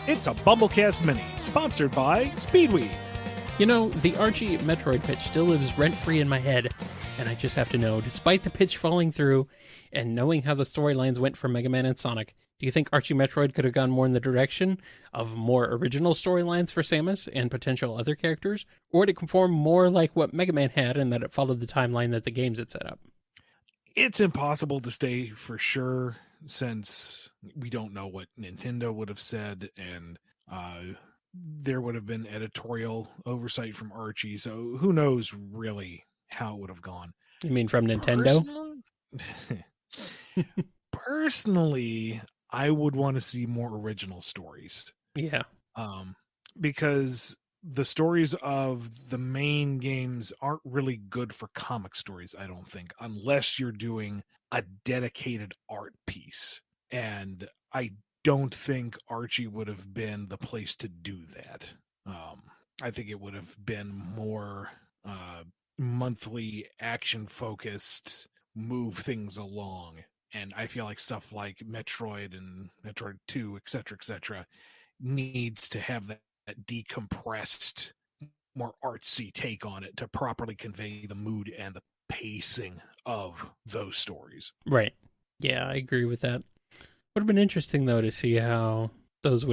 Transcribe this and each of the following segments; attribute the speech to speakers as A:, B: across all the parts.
A: It's a BumbleKast Mini, sponsored by Speedweed.
B: You know, the Archie Metroid pitch still lives rent-free in my head, and I just have to know, despite the pitch falling through, and knowing how the storylines went for Mega Man and Sonic, do you think Archie Metroid could have gone more in the direction of more original storylines for Samus and potential other characters? Or would it conform more like what Mega Man had in that it followed the timeline that the games had set up?
A: It's impossible to say for sure, since we don't know what Nintendo would have said, and there would have been editorial oversight from Archie, so who knows really how it would have gone.
B: You mean from Nintendo?
A: Personally, I would want to see more original stories.
B: Yeah.
A: Because the stories of the main games aren't really good for comic stories, I don't think, unless you're doing a dedicated art piece. And I don't think Archie would have been the place to do that. I think it would have been more monthly action focused, move things along. And I feel like stuff like Metroid and Metroid 2, etc., needs to have that decompressed, more artsy take on it to properly convey the mood and the pacing of those stories.
B: Right. Yeah, I agree with that. Would have been interesting, though, to see how those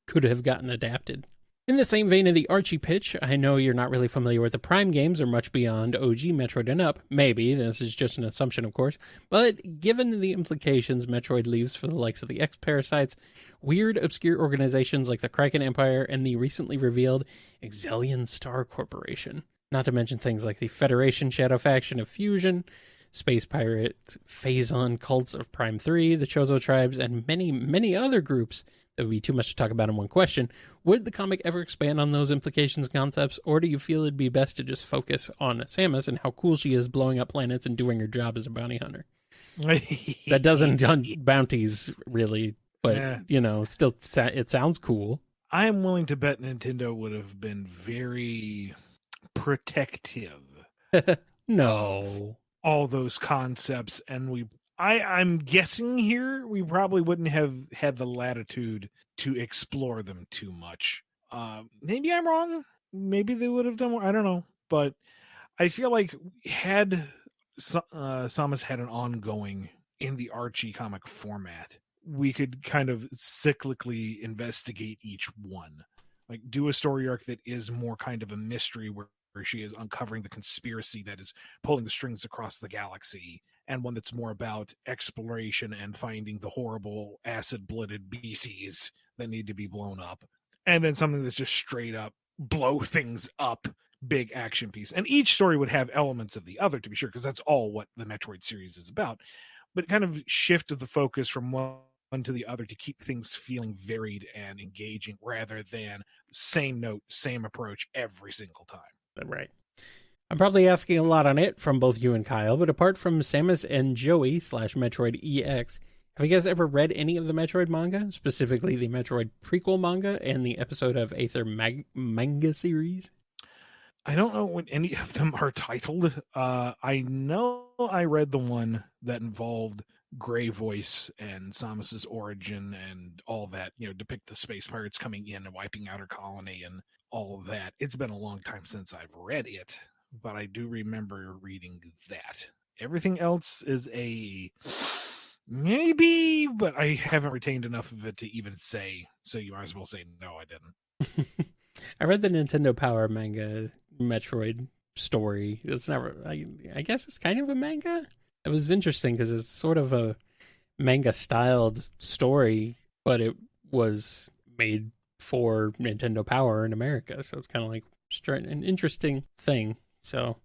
B: could have gotten adapted. In the same vein of the Archie pitch, I know you're not really familiar with the Prime games or much beyond OG Metroid and up. Maybe, this is just an assumption, of course. But given the implications Metroid leaves for the likes of the X-Parasites, weird, obscure organizations like the Kraken Empire, and the recently revealed Exelion Star Corporation, not to mention things like the Federation Shadow Faction of Fusion, Space Pirate, Phazon Cults of Prime 3, the Chozo Tribes, and many, many other groups that would be too much to talk about in one question. Would the comic ever expand on those implications and concepts, or do you feel it'd be best to just focus on Samus and how cool she is blowing up planets and doing her job as a bounty hunter? That doesn't hunt bounties, really, but, you know, still, it sounds cool.
A: I'm willing to bet Nintendo would have been very protective.
B: No.
A: All those concepts, and I'm guessing here we probably wouldn't have had the latitude to explore them too much. Maybe I'm wrong. Maybe they would have done more. I don't know. But I feel like had Samus had an ongoing in the Archie comic format, we could kind of cyclically investigate each one. Like do a story arc that is more kind of a mystery where she is uncovering the conspiracy that is pulling the strings across the galaxy, and one that's more about exploration and finding the horrible acid-blooded beasties that need to be blown up. And then something that's just straight up blow things up, big action piece. And each story would have elements of the other, to be sure, because that's all what the Metroid series is about. But kind of shift the focus from one to the other to keep things feeling varied and engaging, rather than same note, same approach every single time.
B: Right. I'm probably asking a lot on it from both you and Kyle, but apart from Samus and Joey / Metroid EX, have you guys ever read any of the Metroid manga, specifically the Metroid prequel manga and the episode of Aether manga series?
A: I don't know when any of them are titled. I know I read the one that involved Grey Voice and Samus's origin and all that, you know, depict the space pirates coming in and wiping out her colony and all of that. It's been a long time since I've read it, but I do remember reading that. Everything else is a maybe, but I haven't retained enough of it to even say, so you might as well say no, I didn't.
B: I read the Nintendo Power manga Metroid story. It's never, I guess it's kind of a manga. It was interesting because it's sort of a manga styled story, but it was made for Nintendo Power in America. So it's kind of like an interesting thing. So,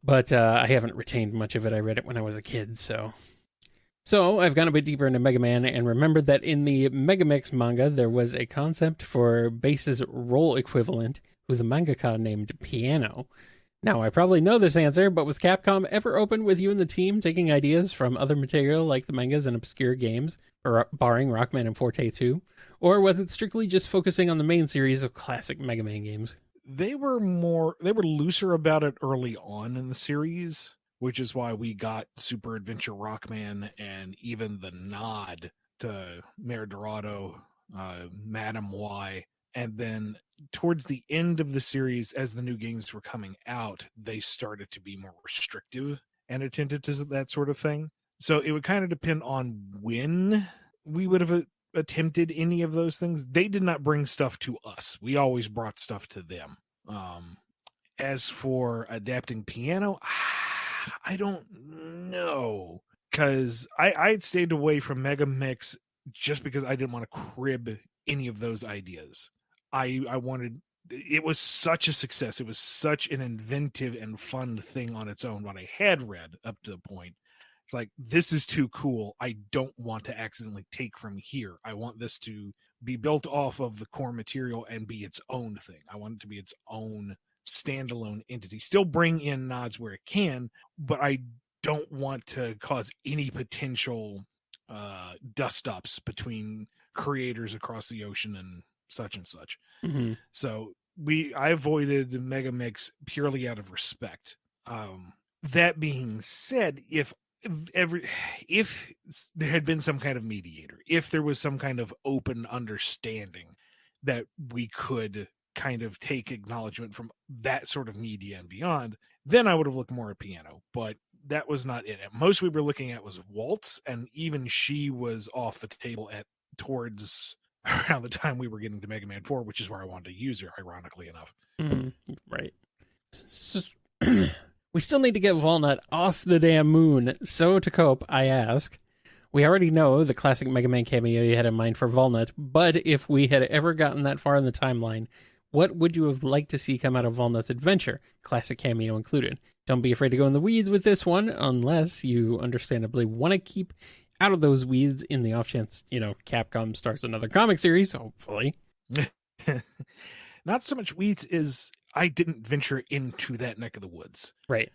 B: but I haven't retained much of it. I read it when I was a kid. So I've gone a bit deeper into Mega Man and remembered that in the Mega Mix manga, there was a concept for Base's role equivalent, who the mangaka named Piano. Now, I probably know this answer, but was Capcom ever open with you and the team taking ideas from other material like the mangas and obscure games, barring Rockman and Forte 2? Or was it strictly just focusing on the main series of classic Mega Man games?
A: They were looser about it early on in the series, which is why we got Super Adventure Rockman and even the nod to Mayor Dorado, Madam Y. And then towards the end of the series, as the new games were coming out, they started to be more restrictive and attended to that sort of thing. So it would kind of depend on when we would have attempted any of those things. They did not bring stuff to us. We always brought stuff to them. As for adapting piano, I don't know, because I stayed away from Mega Mix just because I didn't want to crib any of those ideas. I wanted, it was such a success. It was such an inventive and fun thing on its own. What I had read up to the point, it's like, this is too cool. I don't want to accidentally take from here. I want this to be built off of the core material and be its own thing. I want it to be its own standalone entity. Still bring in nods where it can, but I don't want to cause any potential dust ups between creators across the ocean and such and such.
B: Mm-hmm.
A: So I avoided Mega Mix purely out of respect. That being said, if there had been some kind of mediator, if there was some kind of open understanding that we could kind of take acknowledgement from that sort of media and beyond, then I would have looked more at piano. But that was not it. Most we were looking at was Waltz, and even she was off the table at towards around the time we were getting to Mega Man 4, which is where I wanted to use her, ironically enough.
B: Mm-hmm. Right. We still need to get Walnut off the damn moon. So to cope, I ask, we already know the classic Mega Man cameo you had in mind for Walnut, but if we had ever gotten that far in the timeline, what would you have liked to see come out of Walnut's adventure, classic cameo included? Don't be afraid to go in the weeds with this one, unless you understandably want to keep out of those weeds in the off chance, Capcom starts another comic series, hopefully.
A: Not so much weeds as I didn't venture into that neck of the woods.
B: Right.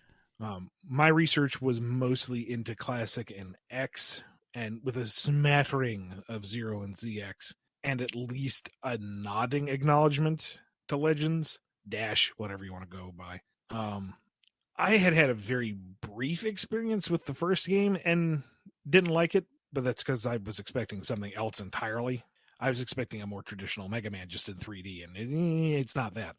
A: My research was mostly into Classic and X, and with a smattering of Zero and ZX, and at least a nodding acknowledgement to Legends, Dash, whatever you want to go by. I had a very brief experience with the first game and didn't like it, but that's because I was expecting something else entirely. I was expecting a more traditional Mega Man just in 3D, and it's not that.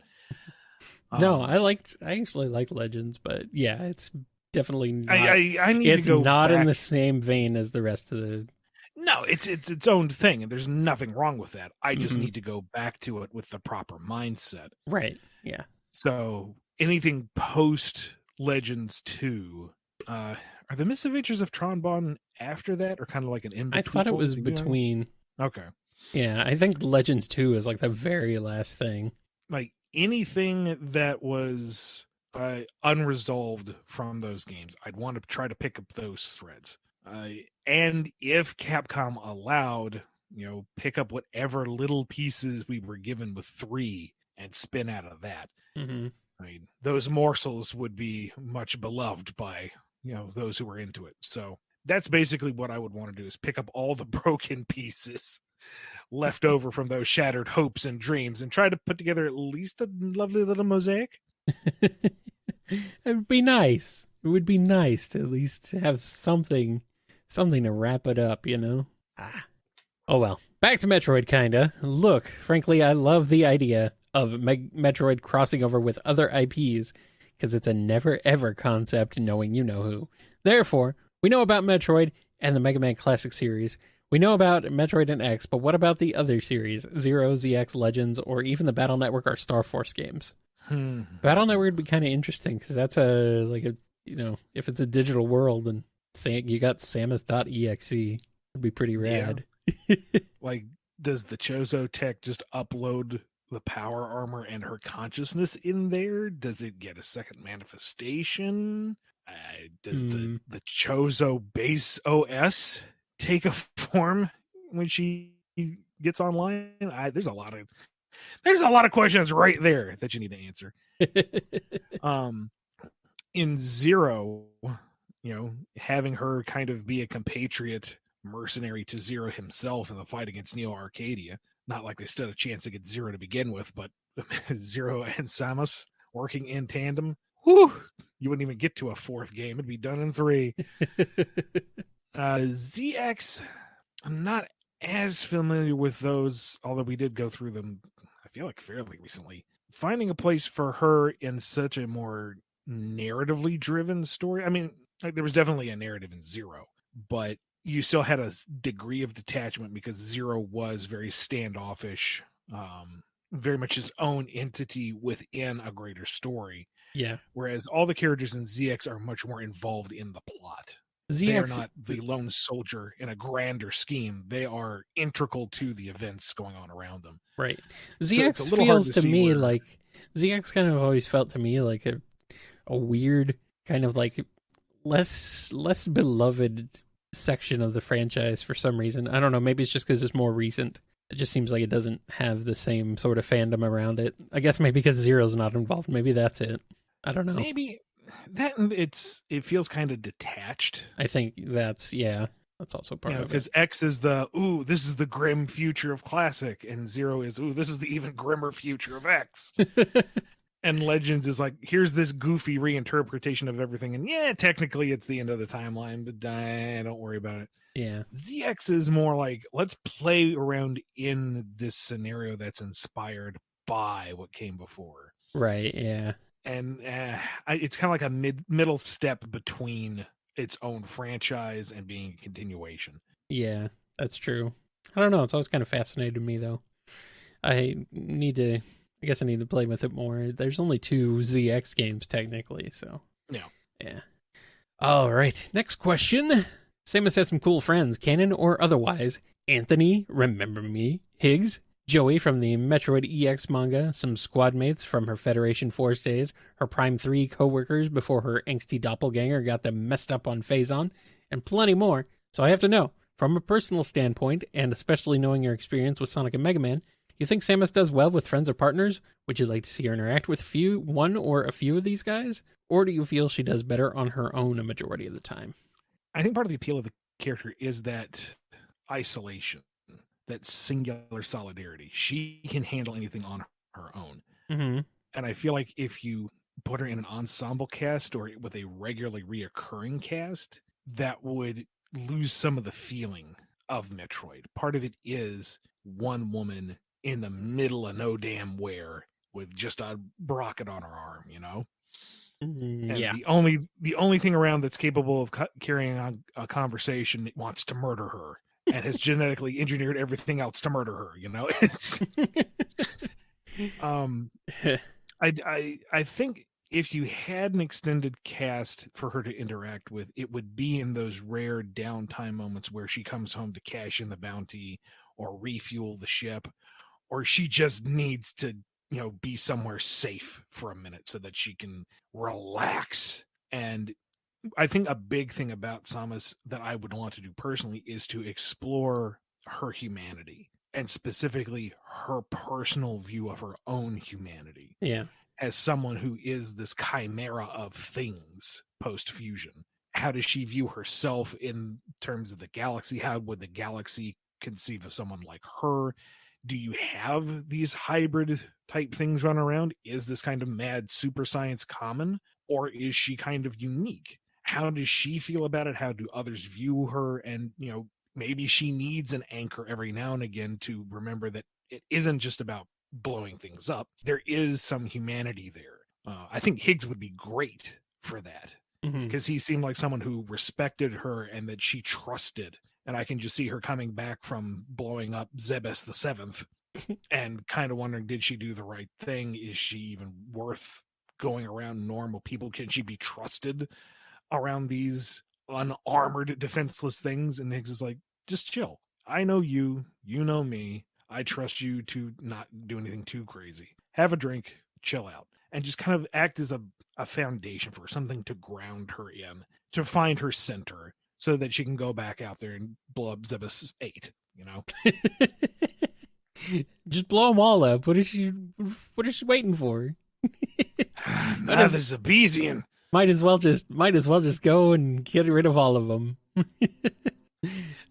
B: No, I actually like Legends, but yeah, it's definitely not.
A: I need
B: it's
A: to go
B: not
A: back.
B: In the same vein as the rest of the.
A: No, it's its own thing, and there's nothing wrong with that. I just need to go back to it with the proper mindset.
B: Right. Yeah.
A: So anything post Legends 2, are the Misadventures of Tron after that, or kind of like an in between?
B: I thought it was between.
A: Okay.
B: Yeah, I think Legends 2 is like the very last thing.
A: Like anything that was unresolved from those games, I'd want to try to pick up those threads. And if Capcom allowed, pick up whatever little pieces we were given with 3 and spin out of that.
B: Mm-hmm.
A: I mean, those morsels would be much beloved by, those who were into it. So that's basically what I would want to do, is pick up all the broken pieces left over from those shattered hopes and dreams and try to put together at least a lovely little mosaic.
B: It would be nice. It would be nice to at least have something to wrap it up, Oh well. Back to Metroid, kinda. Look, frankly, I love the idea of Metroid crossing over with other IPs, because it's a never-ever concept, knowing you know who. Therefore, we know about Metroid and the Mega Man Classic series. We know about Metroid and X, but what about the other series? Zero, ZX, Legends, or even the Battle Network or Star Force games? Battle Network would be kind of interesting, because that's if it's a digital world and you got Samus.exe, it'd be pretty rad.
A: Yeah. Like, does the Chozo tech just upload the power armor and her consciousness in there? Does it get a second manifestation? Does the Chozo base OS take a form when she gets online? There's a lot of questions right there that you need to answer. In Zero, having her kind of be a compatriot mercenary to Zero himself in the fight against Neo Arcadia. Not like they stood a chance against Zero to begin with, but Zero and Samus working in tandem. Whew, You wouldn't even get to a fourth game. It'd be done in 3. ZX, I'm not as familiar with those, although we did go through them, I feel like, fairly recently. Finding a place for her in such a more narratively driven story. I mean, like, there was definitely a narrative in Zero, but you still had a degree of detachment because Zero was very standoffish, very much his own entity within a greater story.
B: Yeah.
A: Whereas all the characters in ZX are much more involved in the plot. They are not the lone soldier in a grander scheme. They are integral to the events going on around them.
B: Right.
A: ZX
B: so feels to me like ZX kind of always felt to me like a weird kind of like less beloved section of the franchise for some reason. I don't know. Maybe it's just because it's more recent. It just seems like it doesn't have the same sort of fandom around it. I guess maybe because Zero's not involved. Maybe that's it. I don't know.
A: Maybe that it feels kind of detached.
B: I think that's also part of it.
A: Because X is this is the grim future of Classic, and Zero is, this is the even grimmer future of X. And Legends is like, here's this goofy reinterpretation of everything, and technically it's the end of the timeline, but don't worry about it.
B: Yeah.
A: ZX is more like, let's play around in this scenario that's inspired by what came before.
B: Right, yeah.
A: And it's kind of like a middle step between its own franchise and being a continuation.
B: Yeah, that's true. I don't know. It's always kind of fascinated me, though. I guess I need to play with it more. There's only 2 ZX games, technically, so. Yeah. All right. Next question. Samus has some cool friends, canon or otherwise. Anthony, remember me. Higgs, Joey from the Metroid EX manga, some squad mates from her Federation Force days, her Prime 3 co-workers before her angsty doppelganger got them messed up on Phazon, and plenty more. So I have to know, from a personal standpoint, and especially knowing your experience with Sonic and Mega Man, you think Samus does well with friends or partners? Would you like to see her interact with one or a few of these guys? Or do you feel she does better on her own a majority of the time?
A: I think part of the appeal of the character is that isolation, that singular solidarity. She can handle anything on her own.
B: Mm-hmm.
A: And I feel like if you put her in an ensemble cast or with a regularly reoccurring cast, that would lose some of the feeling of Metroid. Part of it is one woman in the middle of no damn where with just a rocket on her arm, And
B: yeah.
A: the only thing around that's capable of carrying on a conversation wants to murder her and has genetically engineered everything else to murder her. It's I think if you had an extended cast for her to interact with, it would be in those rare downtime moments where she comes home to cash in the bounty or refuel the ship, or she just needs to be somewhere safe for a minute so that she can relax. And I think a big thing about Samus that I would want to do personally is to explore her humanity, and specifically her personal view of her own humanity.
B: Yeah.
A: As someone who is this chimera of things post-fusion. How does she view herself in terms of the galaxy? How would the galaxy conceive of someone like her? Do you have these hybrid type things run around? Is this kind of mad super science common? Or is she kind of unique? How does she feel about it? How do others view her? And, maybe she needs an anchor every now and again to remember that it isn't just about blowing things up. There is some humanity there. I think Higgs would be great for that because he seemed like someone who respected her and that she trusted. And I can just see her coming back from blowing up Zebes the Seventh and kind of wondering, did she do the right thing? Is she even worth going around normal people? Can she be trusted around these unarmored, defenseless things? And Higgs is like, just chill. I know you. You know me. I trust you to not do anything too crazy. Have a drink, chill out, and just kind of act as a foundation for her, something to ground her in, to find her center, so that she can go back out there and blow up Zebes 8,
B: Just blow them all up. What is she waiting for?
A: Another Zebesian. Might
B: as well just go and get rid of all of them.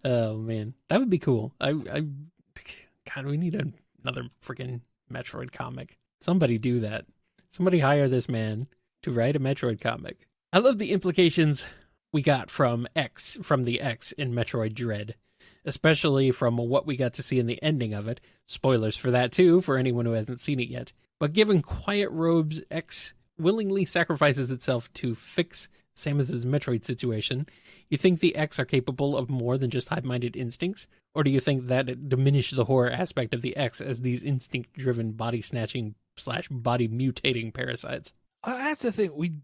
B: Oh man, that would be cool. God, we need another freaking Metroid comic. Somebody do that. Somebody hire this man. to write a Metroid comic. I love the implications we got from the X in Metroid Dread, especially from what we got to see in the ending of it. Spoilers for that too, for anyone who hasn't seen it yet. But given Quiet Robe's X willingly sacrifices itself to fix Samus's Metroid situation, you think the X are capable of more than just hive-minded instincts? Or do you think that it diminished the horror aspect of the X as these instinct-driven body-snatching / body-mutating parasites?
A: That's the thing.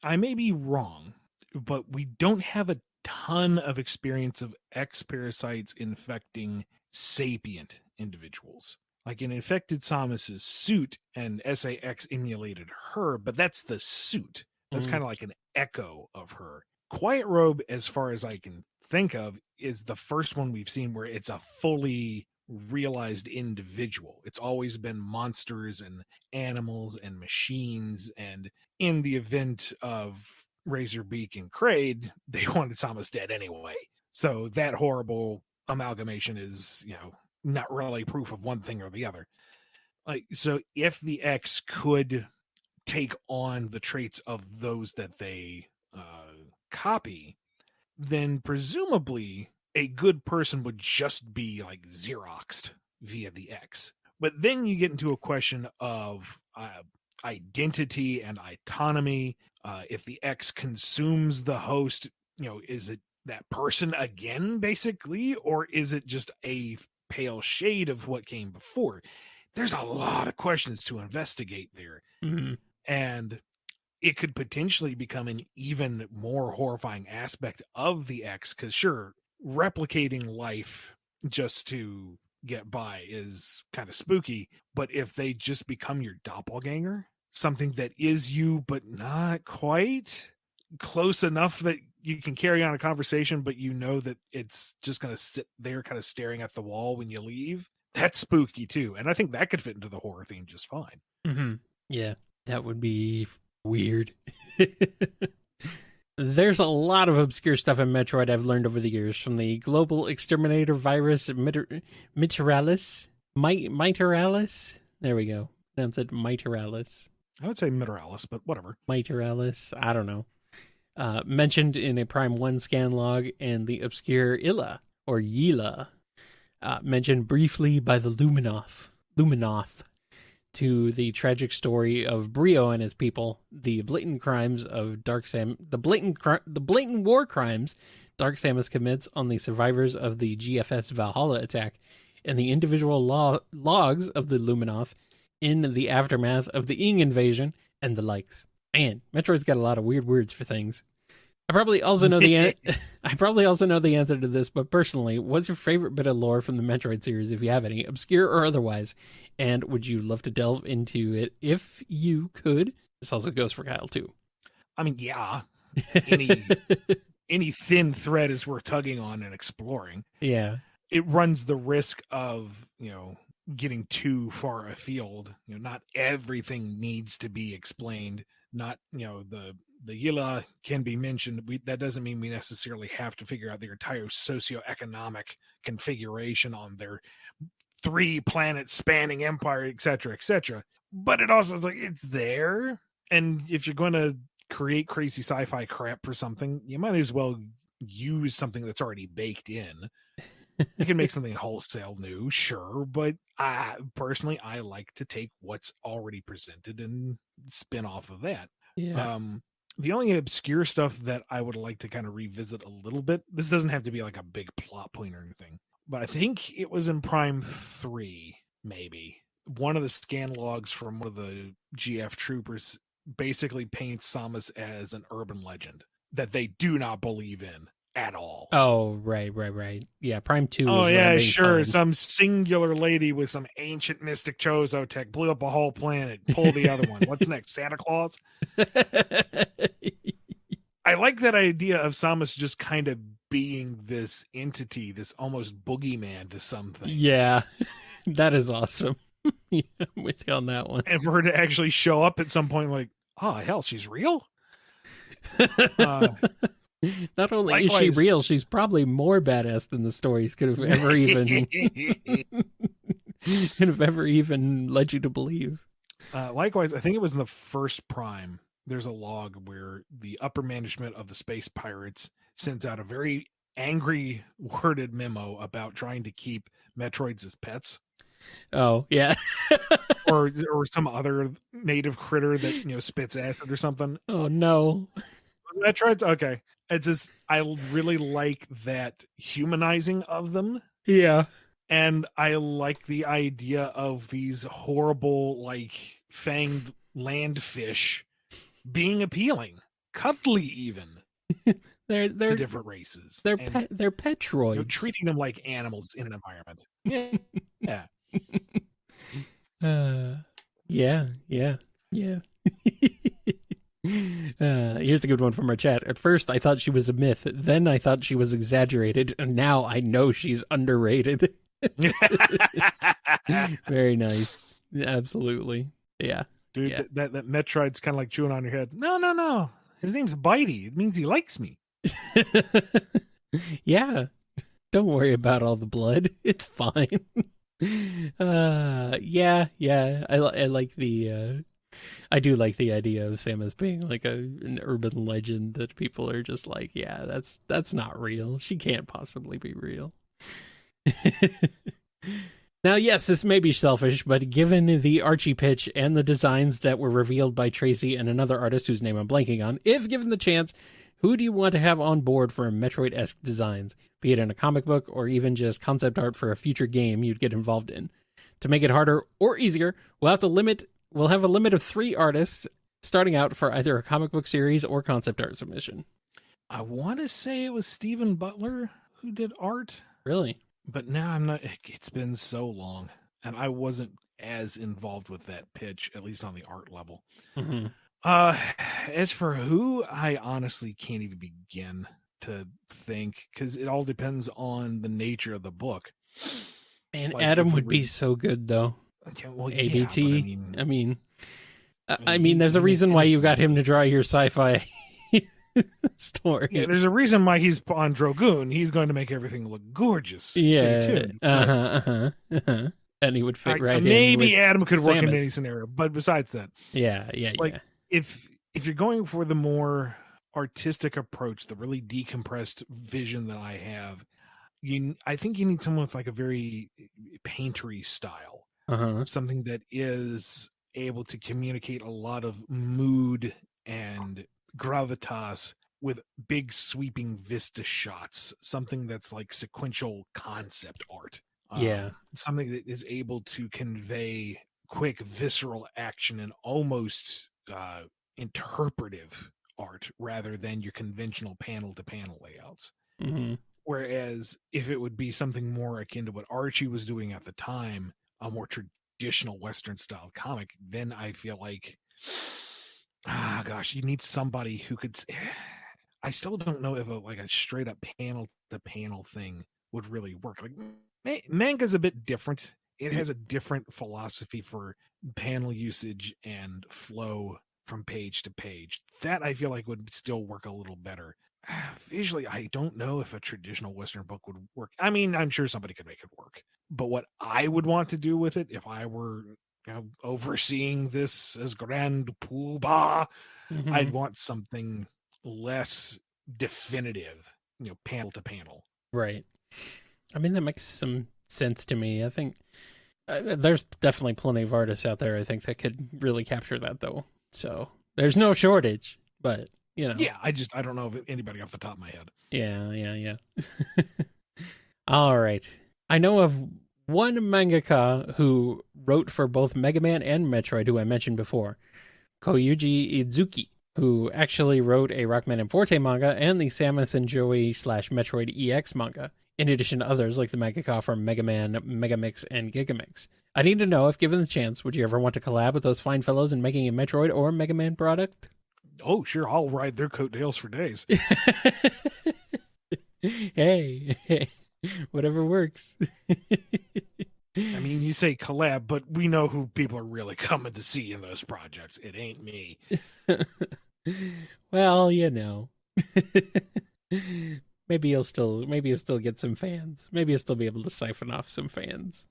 A: I may be wrong, but we don't have a ton of experience of X parasites infecting sapient individuals. Like it infected Samus's suit, and SAX emulated her, but that's the suit. That's kind of like an echo of her. Quiet Robe, as far as I can think of, is the first one we've seen where it's a fully realized individual. It's always been monsters and animals and machines, and in the event of Razorbeak and Kraid, they wanted Samus dead anyway. So that horrible amalgamation is, not really proof of one thing or the other. Like, so if the X could take on the traits of those that they copy, then presumably a good person would just be like Xeroxed via the X. But then you get into a question of identity and autonomy. If the X consumes the host, is it that person again, basically, or is it just a pale shade of what came before? There's a lot of questions to investigate there.
B: Mm-hmm.
A: And it could potentially become an even more horrifying aspect of the X, because sure, replicating life just to get by is kind of spooky, but if they just become your doppelganger, something that is you but not quite close enough that you can carry on a conversation, but that it's just going to sit there kind of staring at the wall when you leave, that's spooky too. And I think that could fit into the horror theme just fine.
B: Mm-hmm. Yeah, that would be weird. There's a lot of obscure stuff in Metroid I've learned over the years, from the global exterminator virus Miteralis. There we go. That's it, Miteralis.
A: I would say Miteralis, but whatever.
B: Miteralis, I don't know. Mentioned in a Prime 1 scan log, and the obscure Illa, or Yila, mentioned briefly by the Luminoth, to the tragic story of Brio and his people, the blatant crimes of the blatant war crimes Dark Samus commits on the survivors of the GFS Valhalla attack, and the individual logs of the Luminoth in the aftermath of the Ing invasion, and the likes. Man, Metroid's got a lot of weird words for things. I probably also know the answer to this, but personally, what's your favorite bit of lore from the Metroid series, if you have any, obscure or otherwise? And would you love to delve into it if you could? This also goes for Kyle too.
A: I mean, yeah. Any thin thread is worth tugging on and exploring.
B: Yeah.
A: It runs the risk of, getting too far afield. Not everything needs to be explained. Not, the Yila can be mentioned. That doesn't mean we necessarily have to figure out their entire socioeconomic configuration on their 3 planet spanning empire, etc., etc. But it also is like, it's there. And if you're going to create crazy sci-fi crap for something, you might as well use something that's already baked in. You can make something wholesale new, sure, but I like to take what's already presented and spin off of that.
B: Yeah.
A: The only obscure stuff that I would like to kind of revisit a little bit, this doesn't have to be like a big plot point or anything, but I think it was in Prime 3, maybe. One of the scan logs from one of the GF troopers basically paints Samus as an urban legend that they do not believe in at all.
B: Oh, right. Yeah, Prime 2.
A: Oh, yeah, sure. Some singular lady with some ancient mystic Chozo tech blew up a whole planet. Pull the other one. What's next? Santa Claus? I like that idea of Samus just kind of being this entity, this almost boogeyman to something.
B: Yeah, that is awesome. Yeah, I'm with you on that one.
A: And for her to actually show up at some point like, oh, hell, she's real?
B: Not only
A: likewise,
B: is she real, she's probably more badass than the stories could have ever even led you to believe.
A: Likewise, I think it was in the first Prime. There's a log where the upper management of the space pirates sends out a very angry worded memo about trying to keep Metroids as pets.
B: Oh, yeah.
A: or some other native critter that spits acid or something.
B: Oh, no.
A: Metroids, okay. I really like that humanizing of them.
B: Yeah.
A: And I like the idea of these horrible, like, fanged land fish being appealing, cuddly even.
B: They're
A: to different races.
B: They're
A: and,
B: they're Petroids.
A: Treating them like animals in an environment. Yeah.
B: Yeah. Here's a good one from our chat. At first, I thought she was a myth. Then I thought she was exaggerated. And now I know she's underrated. Very nice. Absolutely. Yeah.
A: Dude,
B: yeah.
A: That Metroid's kind of like chewing on your head. No. His name's Bitey. It means he likes me.
B: Yeah. Don't worry about all the blood. It's fine. Yeah. I like the I do like the idea of Samus being like an urban legend that people are just like, yeah, that's not real. She can't possibly be real. Now, yes, this may be selfish, but given the Archie pitch and the designs that were revealed by Tracy and another artist whose name I'm blanking on, if given the chance, who do you want to have on board for Metroid-esque designs, be it in a comic book or even just concept art for a future game you'd get involved in? To make it harder or easier, we'll have a limit of 3 artists starting out for either a comic book series or concept art submission.
A: I want to say it was Stephen Butler who did art.
B: Really?
A: But now I'm not. It's been so long, and I wasn't as involved with that pitch, at least on the art level.
B: Mm-hmm.
A: As for who, I honestly can't even begin to think, because it all depends on the nature of the book.
B: And like, Adam would be so good, though.
A: Okay, well,
B: ABT. Yeah, I mean, there's a reason why you got him to draw your sci-fi story.
A: Yeah, there's a reason why he's on Drogoon. He's going to make everything look gorgeous.
B: Yeah.
A: Stay tuned.
B: And he would fit right in.
A: Maybe Adam could work in any scenario, but besides that,
B: yeah.
A: If you're going for the more artistic approach, the really decompressed vision that I have, I think you need someone with like a very paintery style, something that is able to communicate a lot of mood and gravitas with big sweeping vista shots, something that's like sequential concept art. Something that is able to convey quick visceral action and almost interpretive art rather than your conventional panel to panel layouts. Whereas if it would be something more akin to what Archie was doing at the time, a more traditional Western style comic, then I feel like you need somebody who could. I still don't know if a straight up panel to panel thing would really work. Like manga's a bit different. It has a different philosophy for panel usage and flow from page to page. That I feel like would still work a little better. Visually, I don't know if a traditional Western book would work. I mean, I'm sure somebody could make it work. But what I would want to do with it, if I were overseeing this as Grand Poobah, I'd want something less definitive, panel to panel.
B: Right. I mean, that makes some sense to me. I think there's definitely plenty of artists out there, I think, that could really capture that, though. So there's no shortage, but,
A: Yeah, I don't know of anybody off the top of my head.
B: Yeah. All right. I know of one mangaka who wrote for both Mega Man and Metroid, who I mentioned before, Koyuji Izuki, who actually wrote a Rockman and Forte manga and the Samus and Joey / Metroid EX manga, in addition to others like the mangaka from Mega Man, Megamix, and Gigamix. I need to know, if given the chance, would you ever want to collab with those fine fellows in making a Metroid or Mega Man product?
A: Oh, sure. I'll ride their coattails for days.
B: Hey, whatever works.
A: I mean, you say collab, but we know who people are really coming to see in those projects. It ain't me.
B: Well, maybe you'll still get some fans. Maybe you'll still be able to siphon off some fans.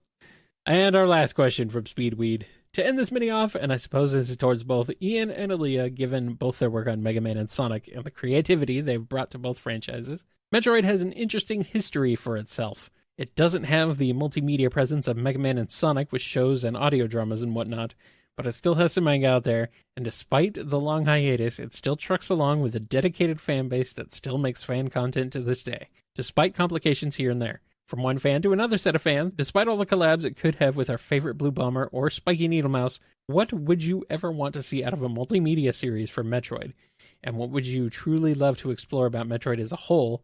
B: And our last question from Speedweed. To end this mini off, and I suppose this is towards both Ian and Aaliyah, given both their work on Mega Man and Sonic and the creativity they've brought to both franchises, Metroid has an interesting history for itself. It doesn't have the multimedia presence of Mega Man and Sonic with shows and audio dramas and whatnot, but it still has some manga out there, and despite the long hiatus, it still trucks along with a dedicated fan base that still makes fan content to this day, despite complications here and there. From one fan to another set of fans, despite all the collabs it could have with our favorite Blue Bomber or Spiky Needle Mouse, what would you ever want to see out of a multimedia series for Metroid? And what would you truly love to explore about Metroid as a whole,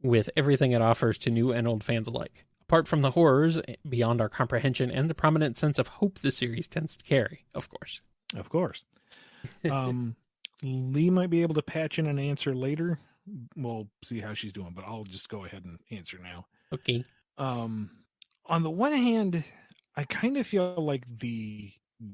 B: with everything it offers to new and old fans alike? Apart from the horrors beyond our comprehension and the prominent sense of hope the series tends to carry, of course.
A: Of course. Lee might be able to patch in an answer later. We'll see how she's doing, but I'll just go ahead and answer now.
B: Okay.
A: On the one hand, I kind of feel like the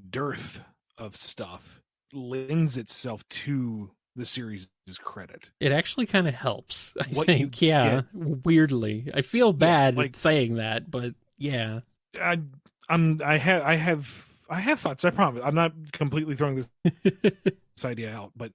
A: dearth of stuff lends itself to the series' credit.
B: It actually kind of helps, I
A: What
B: think.
A: you
B: Yeah, weirdly. I feel bad
A: like
B: saying that, but yeah.
A: I have thoughts. I promise. I'm not completely throwing this idea out, but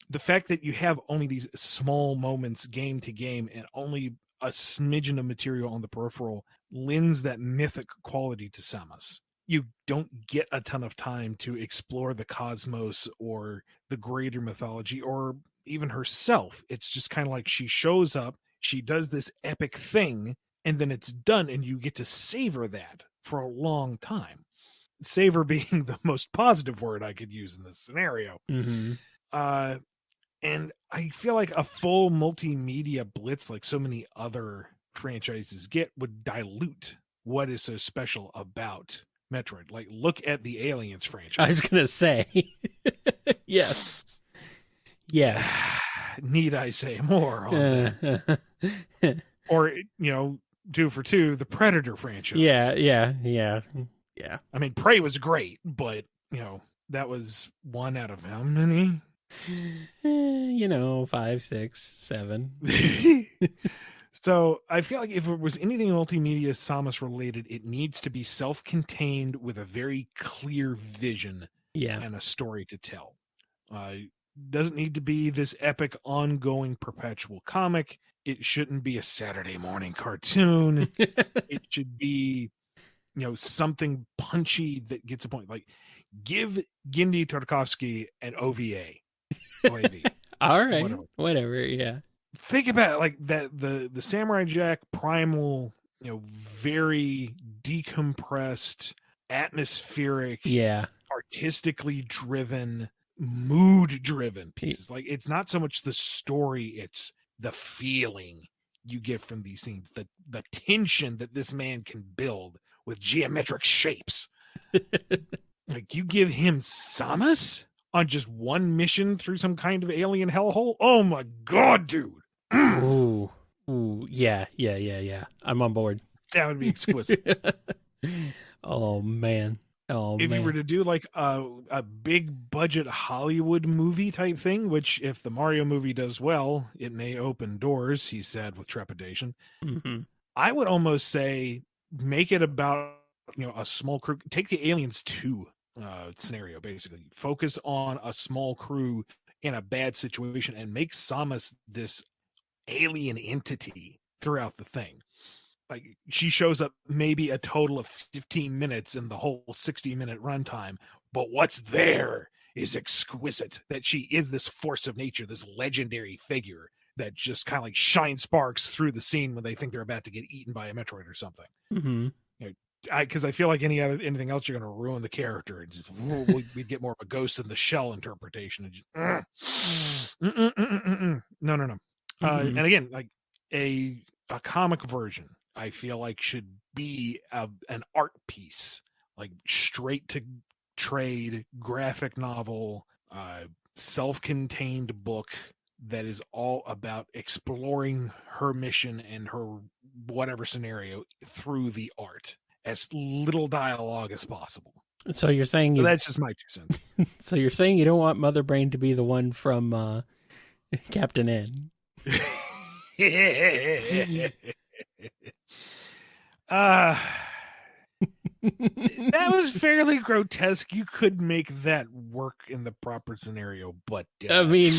A: the fact that you have only these small moments game to game and only a smidgen of material on the peripheral lends that mythic quality to Samus. You don't get a ton of time to explore the cosmos or the greater mythology or even herself. It's just kind of like she shows up, she does this epic thing, and then it's done, and you get to savor that for a long time. Savor being the most positive word I could use in this scenario.
B: Mm-hmm.
A: And I feel like a full multimedia blitz, like so many other franchises get, would dilute what is so special about Metroid. Like, look at the Aliens franchise.
B: I was going to say. Yes. Yeah.
A: Need I say more on that? Or, 2 for 2, the Predator franchise.
B: Yeah.
A: I mean, Prey was great, but, that was one out of how many?
B: 5, 6, 7.
A: So I feel like if it was anything multimedia Samus related, it needs to be self-contained with a very clear vision and a story to tell. Doesn't need to be this epic, ongoing, perpetual comic. It shouldn't be a Saturday morning cartoon. It should be, something punchy that gets a point. Like, give Genndy Tartakovsky an OVA.
B: All right, whatever. Yeah.
A: Think about it, like that the Samurai Jack primal, very decompressed, atmospheric, artistically driven, mood driven pieces. Like, it's not so much the story, it's the feeling you get from these scenes, the tension that this man can build with geometric shapes. Like, you give him Samus on just one mission through some kind of alien hellhole. Oh my god, dude.
B: Ooh, yeah. I'm on board.
A: That would be exquisite.
B: Oh man.
A: If you were to do like a big budget Hollywood movie type thing, which if the Mario movie does well, it may open doors, he said with trepidation.
B: Mm-hmm.
A: I would almost say make it about, a small crew. Take the Aliens 2 scenario, basically. Focus on a small crew in a bad situation and make Samus this alien entity throughout the thing. Like, she shows up maybe a total of 15 minutes in the whole 60-minute runtime, but what's there is exquisite. That she is this force of nature, this legendary figure that just kind of like shines sparks through the scene when they think they're about to get eaten by a Metroid or something.
B: Mm-hmm.
A: Because I feel like anything else, you're going to ruin the character. And just we'd get more of a Ghost in the Shell interpretation. And just, no. Mm-hmm. And again, like a comic version, I feel like should be an art piece, like straight to trade, graphic novel, self-contained book that is all about exploring her mission and her whatever scenario through the art. As little dialogue as possible.
B: So you're saying
A: that's just my 2 cents.
B: So you're saying you don't want Mother Brain to be the one from Captain N.
A: That was fairly grotesque. You could make that work in the proper scenario, but
B: I mean,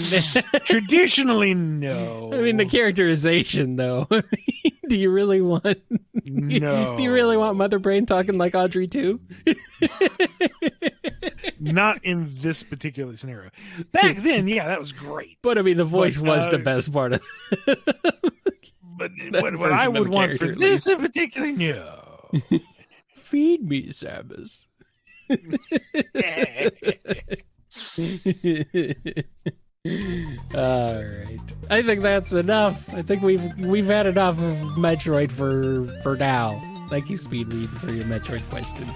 A: traditionally, no.
B: I mean, the characterization, though. Do you really want?
A: No.
B: Do you really want Mother Brain talking like Audrey too?
A: Not in this particular scenario. Back then, yeah, that was great.
B: But I mean, the voice was the best part of.
A: But what I would want for this in particular, no.
B: Feed me, Samus. All right, I think that's enough. I think we've had enough of Metroid for now. Thank you, Speedweed, for your Metroid question.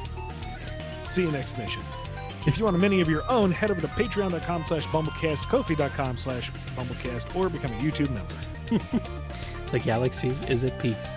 A: See you next mission. If you want a mini of your own, head over to patreon.com/BumbleKast, Ko-fi.com/BumbleKast, or become a YouTube member.
B: The galaxy is at peace.